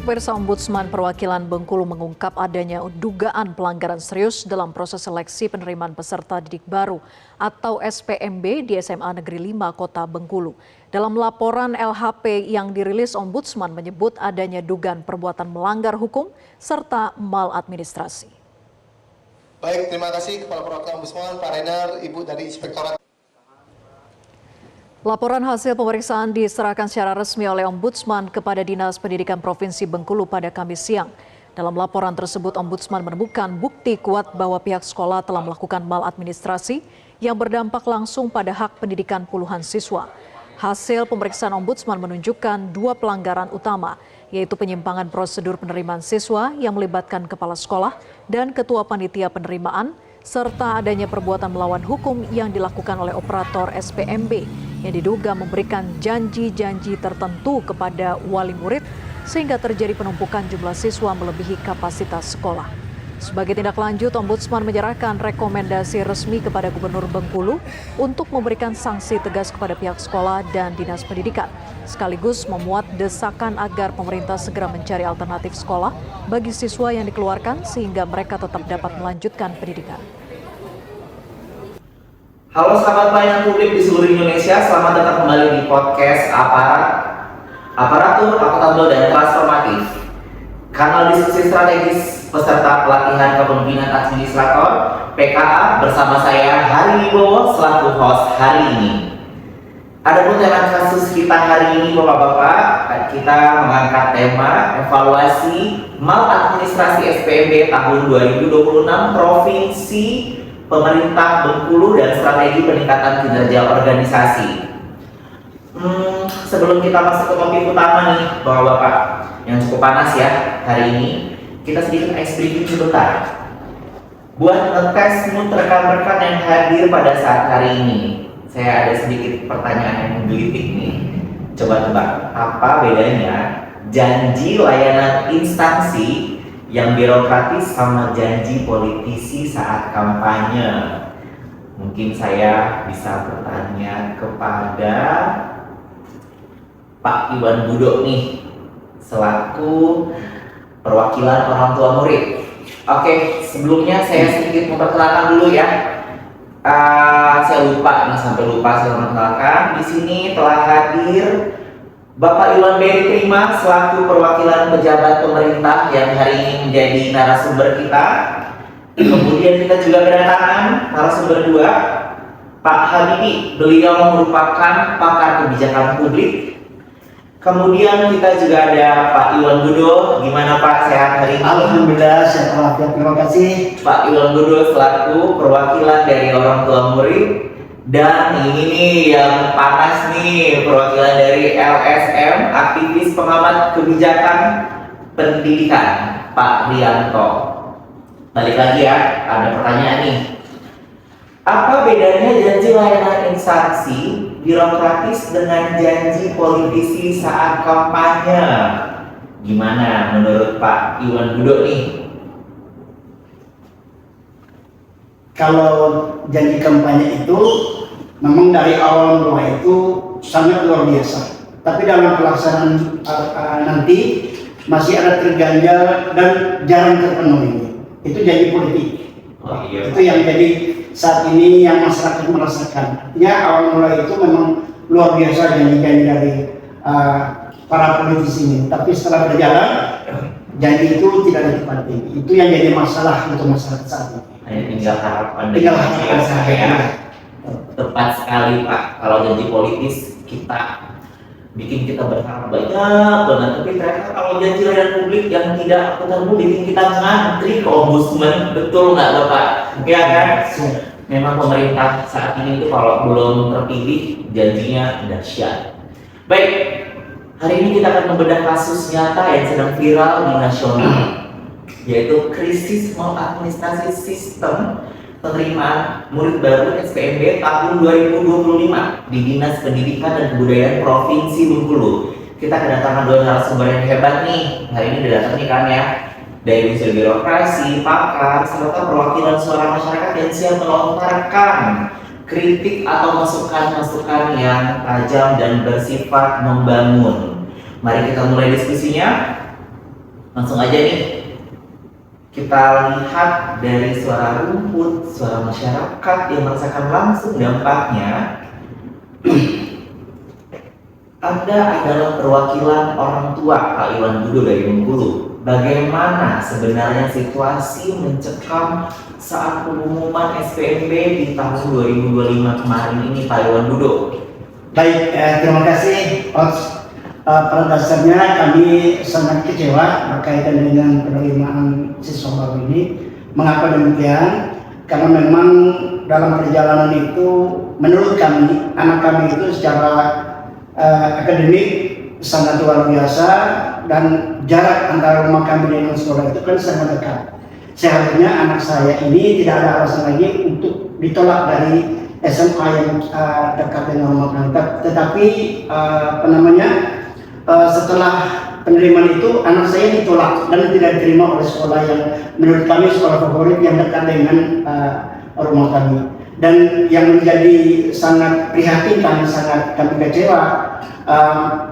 Pemirsa, Ombudsman Perwakilan Bengkulu mengungkap adanya dugaan pelanggaran serius dalam proses seleksi penerimaan peserta didik baru atau SPMB di SMA Negeri 5 Kota Bengkulu. Dalam laporan LHP yang dirilis, Ombudsman menyebut adanya dugaan perbuatan melanggar hukum serta maladministrasi. Baik, terima kasih Kepala Perwakilan Ombudsman, Pak Renner, Ibu dari Inspektorat. Laporan hasil pemeriksaan diserahkan secara resmi oleh Ombudsman kepada Dinas Pendidikan Provinsi Bengkulu pada Kamis siang. Dalam laporan tersebut, Ombudsman menemukan bukti kuat bahwa pihak sekolah telah melakukan maladministrasi yang berdampak langsung pada hak pendidikan puluhan siswa. Hasil pemeriksaan Ombudsman menunjukkan dua pelanggaran utama, yaitu penyimpangan prosedur penerimaan siswa yang melibatkan kepala sekolah dan ketua panitia penerimaan, serta adanya perbuatan melawan hukum yang dilakukan oleh operator SPMB yang diduga memberikan janji-janji tertentu kepada wali murid sehingga terjadi penumpukan jumlah siswa melebihi kapasitas sekolah. Sebagai tindak lanjut, Ombudsman menyerahkan rekomendasi resmi kepada Gubernur Bengkulu untuk memberikan sanksi tegas kepada pihak sekolah dan Dinas Pendidikan, sekaligus memuat desakan agar pemerintah segera mencari alternatif sekolah bagi siswa yang dikeluarkan sehingga mereka tetap dapat melanjutkan pendidikan. Halo sahabat pelayanan publik di seluruh Indonesia, selamat datang kembali di podcast Aparatur Akuntabel dan Transformatif, kanal diskusi strategis peserta pelatihan kepemimpinan administrator PKA bersama saya Hari Wibowo selaku host hari ini. Adapun tema kasus kita hari ini Bapak-bapak, kita mengangkat tema evaluasi maladministrasi SPMB tahun 2026 Provinsi Pemerintah Bengkulu dan strategi peningkatan kinerja organisasi. Sebelum kita masuk ke topik utama nih Bapak-bapak yang cukup panas ya hari ini, kita sedikit ice breaking sebentar buat ngetes mood rekan-rekan yang hadir pada saat hari ini. Saya ada sedikit pertanyaan yang menggelitik nih. Coba tebak, apa bedanya janji layanan instansi yang birokratis sama janji politisi saat kampanye? Mungkin saya bisa bertanya kepada Pak Iwan Budo nih, selaku perwakilan orang tua murid. Oke, sebelumnya saya sedikit memperkenalkan dulu ya. Saya lupa nih, sampai lupa saya memperkenalkan. Di sini telah hadir Bapak Iwan Beri Prima selaku perwakilan pejabat pemerintah yang hari ini menjadi narasumber kita. Kemudian kita juga kedatangan narasumber dua, Pak Habibie. Beliau merupakan pakar kebijakan publik. Kemudian kita juga ada Pak Iwan Budo. Gimana Pak, sehat hari ini? Alhamdulillah, sehat walafiat. Terima kasih. Pak Iwan Budo selaku perwakilan dari orang tua murid. Dan ini nih yang panas nih, perwakilan dari LSM, aktivis pengamat kebijakan pendidikan, Pak Rianto. Balik lagi ya, ada pertanyaan nih. Apa bedanya janji layanan instansi birokratis dengan janji politisi saat kampanye? Gimana menurut Pak Iwan Budo nih? Kalau janji kampanye itu memang dari awal mulai itu sangat luar biasa. Tapi dalam pelaksanaan nanti masih ada terganjal dan jarang terpenuhi. Itu janji politik. Oh, iya. Itu yang jadi saat ini yang masyarakat merasakan. Artinya awal mulai itu memang luar biasa janji-janji dari para politisi ini. Tapi setelah berjalan, janji itu tidak ditepati. Itu yang jadi masalah untuk masyarakat saat ini. Hanya tinggal harapan. Tinggal harapan saja. Ya. Tepat sekali Pak. Kalau janji politis kita bikin kita berharap banyak banget, tapi ternyata kalau janji layanan publik yang tidak akuntabel bikin kita ngantri ke ombudsman. Betul nggak Bapak? Ya kan? Memang pemerintah saat ini itu kalau belum terpilih janjinya dahsyat. Baik, hari ini kita akan membedah kasus nyata yang sedang viral di nasional, yaitu krisis maladministrasi sistem penerimaan murid baru SPMB tahun 2025 di Dinas Pendidikan dan Kebudayaan Provinsi Bengkulu. Kita kedatangan dua narasumber yang hebat nih. Hari ini datang nih kan ya, dari unsur birokrasi, pakar, serta perwakilan suara masyarakat yang siap melontarkan kritik atau masukan-masukan yang tajam dan bersifat membangun. Mari kita mulai diskusinya. Langsung aja nih, kita lihat dari suara rumput, suara masyarakat yang merasakan langsung dampaknya. Anda adalah perwakilan orang tua Pak Iwan Budo dari Bengkulu. Bagaimana sebenarnya situasi mencekam saat pengumuman SPMB di tahun 2025 kemarin ini, Pak Iwan Budo? Baik, terima kasih, Coach. Pada dasarnya kami sangat kecewa berkaitan dengan penerimaan siswa baru ini. Mengapa demikian? Karena memang dalam perjalanan itu, menurut kami, anak kami itu secara akademik sangat luar biasa, dan jarak antara rumah kami dengan sekolah itu kan sangat dekat. Seharusnya anak saya ini tidak ada alasan lagi untuk ditolak dari SMA yang dekat dengan rumah kami. Tetapi setelah penerimaan itu anak saya ditolak dan tidak diterima oleh sekolah yang menurut kami sekolah favorit yang dekat dengan rumah kami. Dan yang menjadi sangat prihatin, sangat kami kecewa,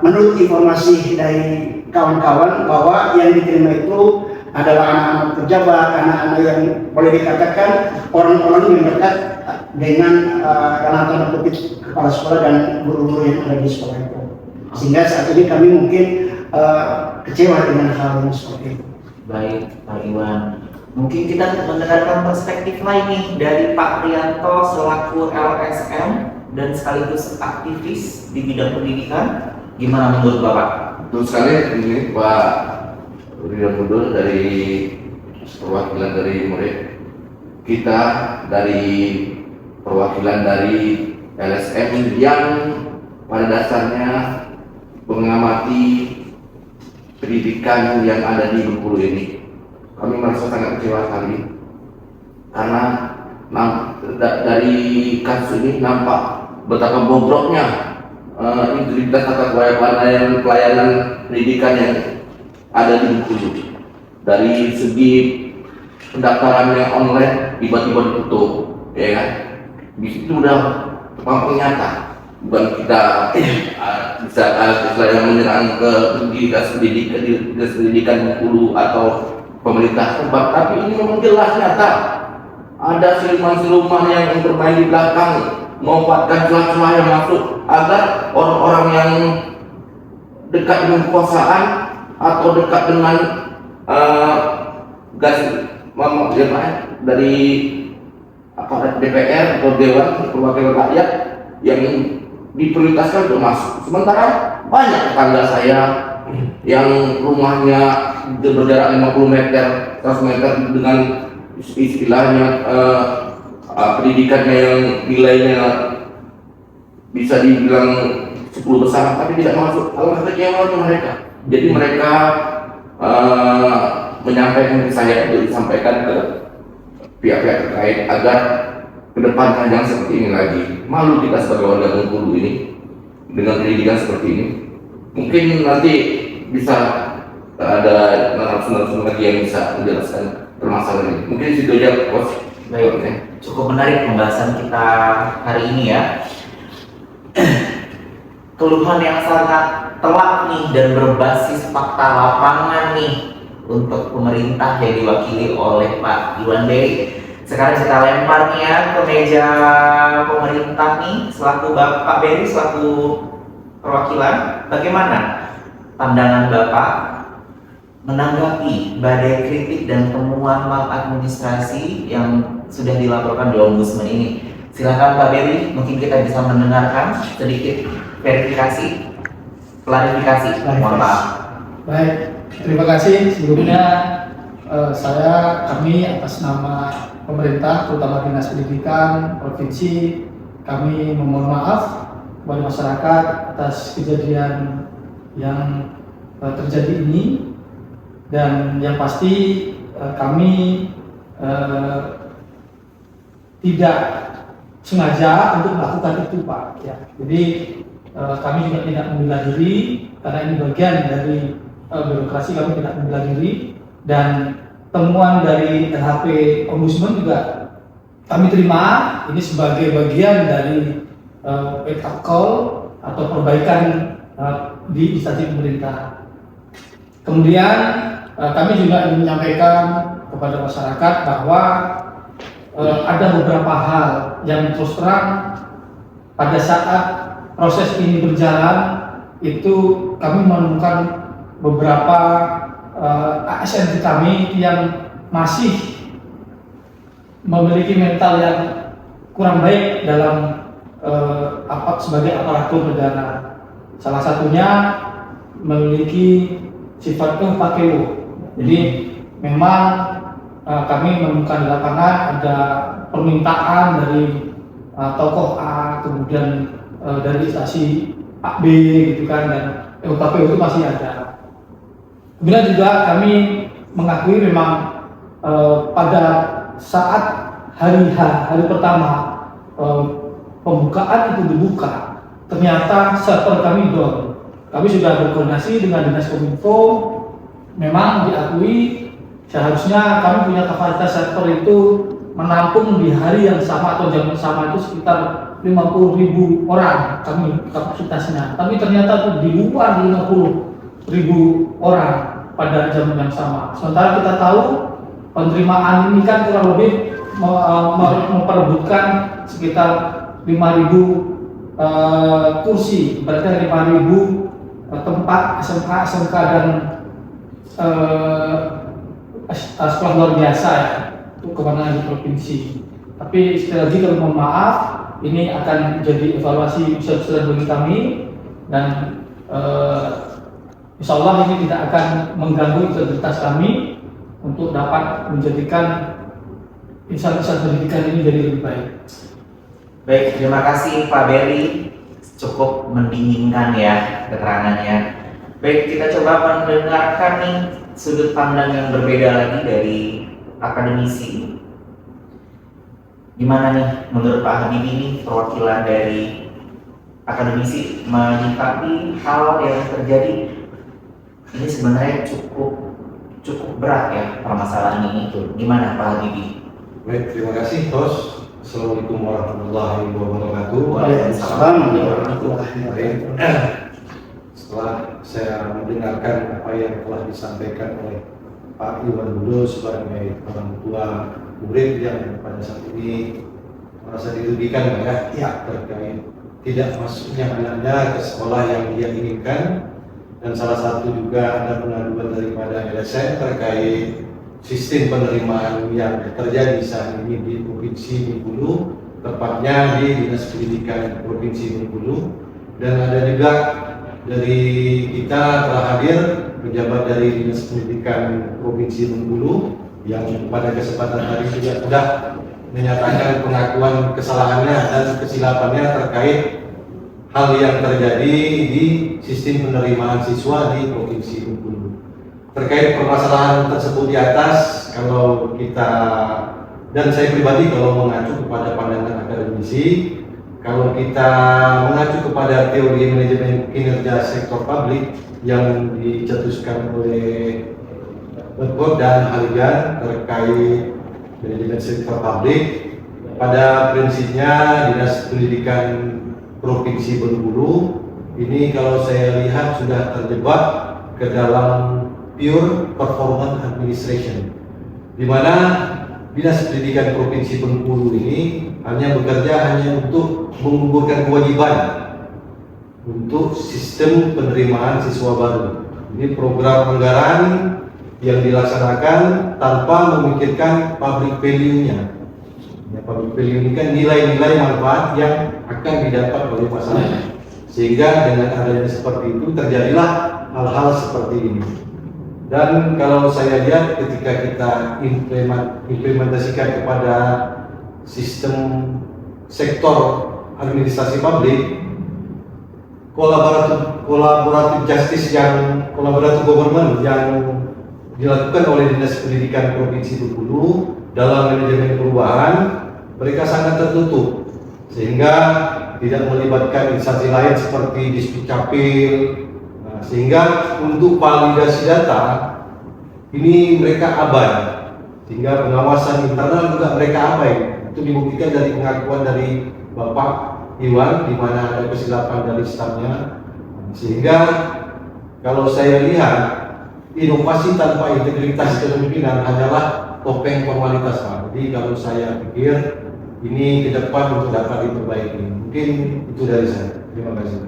menurut informasi dari kawan-kawan bahwa yang diterima itu adalah anak-anak pejabat, anak-anak yang boleh dikatakan orang-orang yang dekat dengan dalam tanda kutip kepala sekolah dan guru-guru yang ada di sekolah itu. Sehingga saat ini kami mungkin kecewa dengan hal yang seperti itu. Baik, Pak Iwan. Mungkin kita mendengarkan perspektif lain nih dari Pak Rianto selaku LSM dan sekaligus aktivis di bidang pendidikan. Gimana menurut Bapak? Betul sekali, ini Pak Rian Budo dari perwakilan dari murid. Kita dari perwakilan dari LSM yang pada dasarnya mengamati pendidikan yang ada di Bengkulu ini. Kami merasa sangat kecewa sekali karena dari kasus ini nampak betapa bobroknya integritas tata pelayanan pendidikan yang ada di Bengkulu. Dari segi pendaftaran yang online tiba-tiba ditutup, ya kan? Itu udah tampak nyata. Bukan kita bisa istilahnya menyerang ke pendidikan Bengkulu atau pemerintah tempat, tapi ini memang jelas nyata ada siluman-siluman yang bermain di belakang, memanfaatkan celah-celah yang masuk agar orang-orang yang dekat dengan kekuasaan atau dekat dengan dari aparat DPR atau Dewan Perwakilan Rakyat yang diprioritaskan untuk masuk. Sementara banyak tetangga saya yang rumahnya berjarak 50 meter, 100 meter dengan istilahnya pendidikannya yang nilainya bisa dibilang 10 besar, tapi tidak masuk. Alangkah kecewa mereka. Jadi mereka menyampaikan ke saya untuk disampaikan ke pihak-pihak terkait agar ke depan jangan seperti ini lagi. Malu kita sebagai warga Bengkulu ini dengan pendidikan seperti ini. Mungkin nanti bisa ada narasumber lagi yang bisa menjelaskan permasalahan ini. Mungkin situ aja, Bos. Baik, cukup menarik pembahasan kita hari ini ya. Keluhan yang sangat telak nih dan berbasis fakta lapangan nih untuk pemerintah yang diwakili oleh Pak Iwan Beri. Sekarang kita lempar nih ya ke meja pemerintah nih, selaku Bapak Beri selaku perwakilan. Bagaimana pandangan Bapak menanggapi badai kritik dan temuan maladministrasi yang sudah dilaporkan di Ombudsman ini? Silakan Pak Beri, mungkin kita bisa mendengarkan sedikit verifikasi, klarifikasi. Mohon maaf. Baik, terima kasih. Sebelumnya kami atas nama pemerintah, terutama Dinas Pendidikan Provinsi, kami memohon maaf kepada masyarakat atas kejadian yang terjadi ini, dan yang pasti kami tidak sengaja untuk melakukan itu, Pak. Ya, jadi kami juga tidak membela diri karena ini bagian dari birokrasi, kami tidak membela diri, dan temuan dari LHP Ombudsman juga kami terima ini sebagai bagian dari wake up call atau perbaikan di instansi pemerintah. Kemudian kami juga ingin menyampaikan kepada masyarakat bahwa ada beberapa hal yang terus terang pada saat proses ini berjalan itu kami menemukan beberapa ASN kami yang masih memiliki mental yang kurang baik dalam sebagai aparatur negara. Salah satunya memiliki sifat pakeo. Jadi memang kami menemukan di lapangan ada permintaan dari tokoh A, kemudian dari instansi A, B gitu kan, dan pakeo itu masih ada. Kemudian juga kami mengakui memang pada saat hari pertama pembukaan itu dibuka, ternyata server kami down. Kami sudah berkoordinasi dengan Dinas Kominfo, memang diakui seharusnya kami punya kapasitas server itu menampung di hari yang sama atau jam yang sama itu sekitar 50.000 orang kami kapasitasnya. Tapi ternyata itu di luar 50.000 orang pada jam yang sama. Sementara kita tahu penerimaan ini kan kurang lebih memperebutkan sekitar 5.000 kursi, berarti 5.000 tempat SMA, SMK dan sekolah luar biasa ya, untuk kewenangan di provinsi. Tapi sekali lagi kami mohon maaf, ini akan menjadi evaluasi besar-besar bagi kami, dan insya Allah ini tidak akan mengganggu integritas kami untuk dapat menjadikan insan-insan pendidikan ini jadi lebih baik. Baik, terima kasih Pak Berry, cukup mendinginkan ya keterangannya. Baik, kita coba mendengarkan nih sudut pandang yang berbeda lagi dari akademisi. Gimana nih menurut Pak Habibie ini perwakilan dari akademisi menyikapi hal yang terjadi ini sebenarnya cukup berat ya permasalahan ini itu. Gimana Pak Habibie? Baik, terima kasih host. Assalamualaikum warahmatullahi wabarakatuh. Waalaikumsalam warahmatullahi wabarakatuh. Setelah saya mendengarkan apa yang telah disampaikan oleh Pak Iwan Budo sebagai orang tua murid yang pada saat ini merasa dirugikan ya terkait tidak masuknya anaknya ke sekolah yang dia inginkan, dan salah satu juga ada pengaduan daripada LSM terkait sistem penerimaan yang terjadi saat ini di Provinsi Bengkulu, tepatnya di Dinas Pendidikan Provinsi Bengkulu, dan ada juga dari kita telah hadir pejabat dari Dinas Pendidikan Provinsi Bengkulu yang pada kesempatan hari juga sudah menyatakan pengakuan kesalahannya dan kesilapannya terkait hal yang terjadi di sistem penerimaan siswa di Provinsi Bengkulu. Terkait permasalahan tersebut di atas, kalau kita dan saya pribadi kalau mengacu kepada pandangan akademisi, kalau kita mengacu kepada teori manajemen kinerja sektor publik yang dicetuskan oleh Bedford dan Halligan terkait manajemen sektor publik, pada prinsipnya Dinas Pendidikan Provinsi Bengkulu ini kalau saya lihat sudah terjebak ke dalam pure performance administration, di mana Dinas Pendidikan Provinsi Bengkulu ini hanya bekerja untuk menggugurkan kewajiban untuk sistem penerimaan siswa baru. Ini program anggaran yang dilaksanakan tanpa memikirkan public value-nya. Ya, public value ini kan nilai-nilai manfaat yang akan didapat oleh masyarakat. Sehingga dengan adanya seperti itu terjadilah hal-hal seperti ini. Dan kalau saya lihat ketika kita implementasikan kepada sistem sektor administrasi publik, kolaboratif justice yang kolaboratif government yang dilakukan oleh Dinas Pendidikan Provinsi Bengkulu dalam manajemen perubahan, mereka sangat tertutup sehingga tidak melibatkan instansi lain seperti Disdukcapil. Sehingga untuk validasi data ini mereka abai, sehingga pengawasan internal juga mereka abai. Itu dibuktikan dari pengakuan dari Bapak Iwan, di mana ada kesilapan dari stafnya. Sehingga kalau saya lihat inovasi tanpa integritas kepemimpinan hanyalah topeng formalitas, Pak. Jadi kalau saya pikir ini ke depan untuk dapat diperbaiki. Mungkin itu dari saya. Terima kasih.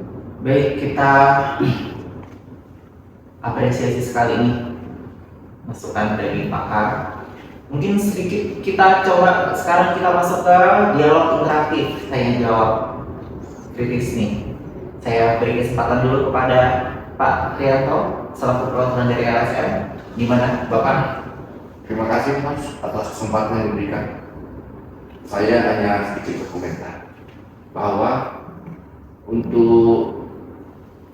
Baik, kita apresiasi sekali ini masukan dari pakar. Mungkin sedikit kita coba sekarang kita masuk ke dialog interaktif tanya jawab kritis nih. Saya beri kesempatan dulu kepada Pak Rianto selaku perwakilan dari LSM. Gimana Bapak? Terima kasih Mas atas kesempatan yang diberikan. Saya hanya sedikit berkomentar bahwa untuk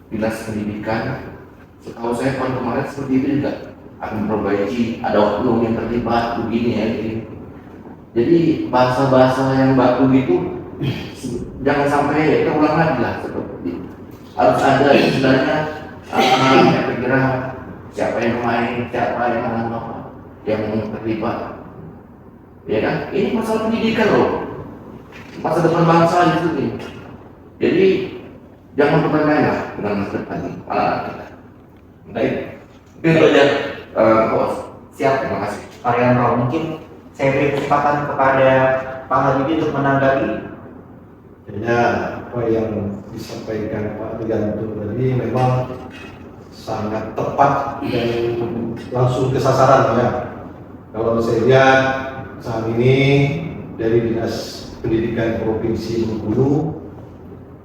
dinas pendidikan, setahu saya tahun kemarin seperti itu juga akan memperbaiki, ada oknum yang terlibat begini ya gini. Jadi bahasa-bahasa yang baku itu jangan sampai terulang lagi lah seperti itu. Harus ada istilahnya kira-kira siapa yang main, siapa yang terlibat. Ya kan? Ini masalah pendidikan loh, masa depan bangsa itu nih. Jadi jangan bermain-main lah dengan masa depan anak-anak kita. Baik, itu aja. Bos, Siap. terima kasih. Pak Rianto, mungkin saya beri kesempatan kepada Pak Habibie untuk menanggapi. Kayaknya apa yang disampaikan Pak Rianto tadi memang sangat tepat dan langsung ke sasaran ya. Kalau saya lihat saat ini dari Dinas Pendidikan Provinsi Bengkulu,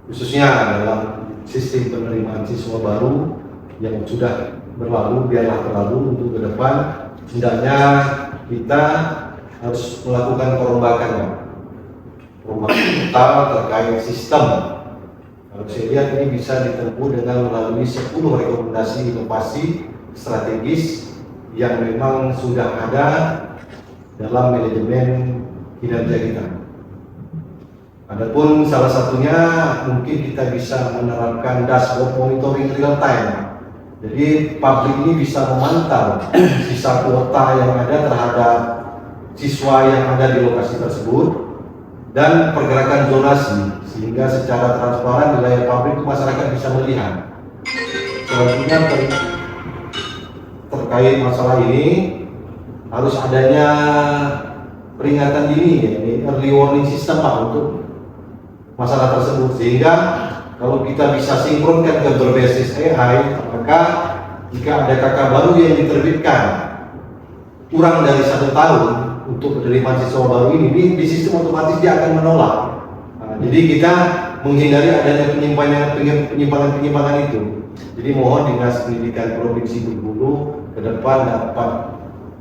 khususnya dalam sistem penerimaan siswa baru yang sudah berlalu, biarlah berlalu. Untuk ke depan hendaknya kita harus melakukan perombakan total terkait sistem. Kalau saya lihat ini bisa ditempuh dengan melalui 10 rekomendasi inovasi strategis yang memang sudah ada dalam manajemen kinerja kita. Adapun salah satunya mungkin kita bisa menerapkan dashboard monitoring real time. Jadi publik ini bisa memantau sisa kuota yang ada terhadap siswa yang ada di lokasi tersebut dan pergerakan zonasi, sehingga secara transparan di layar publik masyarakat bisa melihat. Selanjutnya terkait masalah ini harus adanya peringatan dini ya, ini early warning system Pak untuk masalah tersebut, sehingga kalau kita bisa sinkronkan ke berbasis AI, maka jika ada KK baru yang diterbitkan kurang dari 1 tahun untuk penerimaan siswa baru ini, di sistem otomatis dia akan menolak. Nah, jadi kita menghindari adanya penyimpangan itu. Jadi mohon Dinas Pendidikan Provinsi Bengkulu ke depan dapat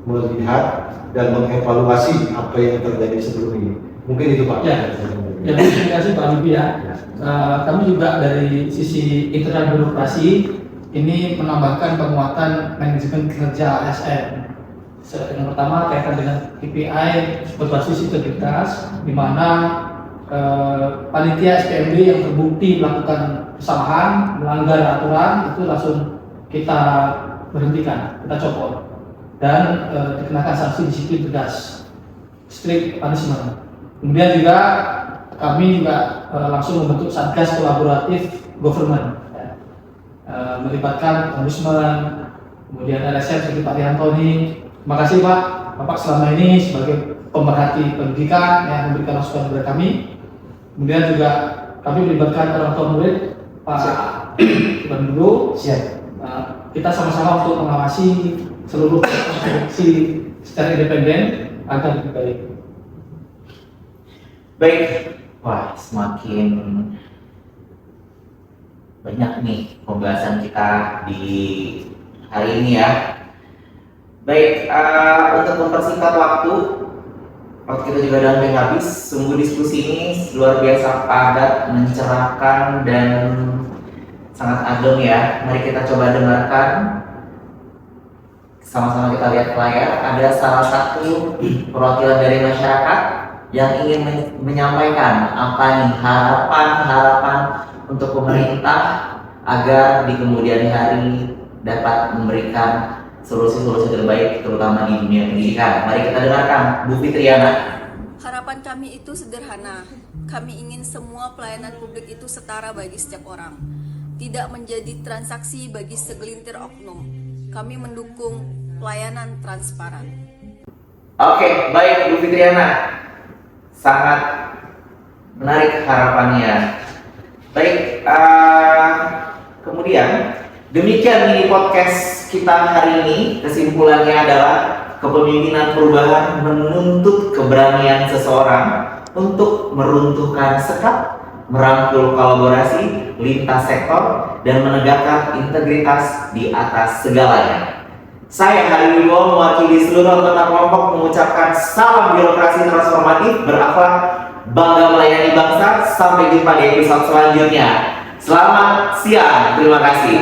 melihat dan mengevaluasi apa yang terjadi sebelum ini. Mungkin itu Pak. Ya, terima kasih Pak Habibie ya. Kami juga dari sisi internal birokrasi ini menambahkan penguatan manajemen kinerja ASN. Yang pertama kaitan dengan KPI berbasis integritas, di mana panitia SPMB yang terbukti melakukan kesalahan, melanggar aturan itu langsung kita berhentikan, kita copot dan dikenakan sanksi disiplin tegas, strict punishment. Kemudian juga kami juga langsung membentuk satgas kolaboratif government, ya. Melibatkan ombudsman, kemudian LSM seperti Pak Rianto ini. Terima kasih Pak, Bapak selama ini sebagai pemerhati pendidikan yang memberikan masukan kepada kami. Kemudian juga kami melibatkan orang tua murid, Pak Iwan dulu. Kita sama-sama untuk mengawasi seluruh instruksi secara independen agar lebih baik. Baik, wah semakin banyak nih pembahasan kita di hari ini ya. Baik, untuk mempersingkat waktu kita juga udah hampir habis. Sungguh diskusi ini luar biasa padat, mencerahkan dan sangat adem ya. Mari kita coba dengarkan, sama-sama kita lihat ke layar. Ada salah satu perwakilan dari masyarakat yang ingin menyampaikan apa nih harapan untuk pemerintah agar di kemudian hari dapat memberikan solusi-solusi terbaik terutama di dunia pendidikan. Mari kita dengarkan Bu Fitriana. Harapan kami itu sederhana. Kami ingin semua pelayanan publik itu setara bagi setiap orang, tidak menjadi transaksi bagi segelintir oknum. Kami mendukung pelayanan transparan. Oke, baik Bu Fitriana. Sangat menarik harapannya. Baik, kemudian demikian mini podcast kita hari ini. Kesimpulannya adalah kepemimpinan perubahan menuntut keberanian seseorang untuk meruntuhkan sekat, merangkul kolaborasi lintas sektor, dan menegakkan integritas di atas segalanya. Saya Hari Wibowo mewakili seluruh anggota kelompok mengucapkan salam birokrasi transformatif berakhlak, bangga melayani bangsa. Sampai jumpa di episode selanjutnya. Selamat siang, terima kasih.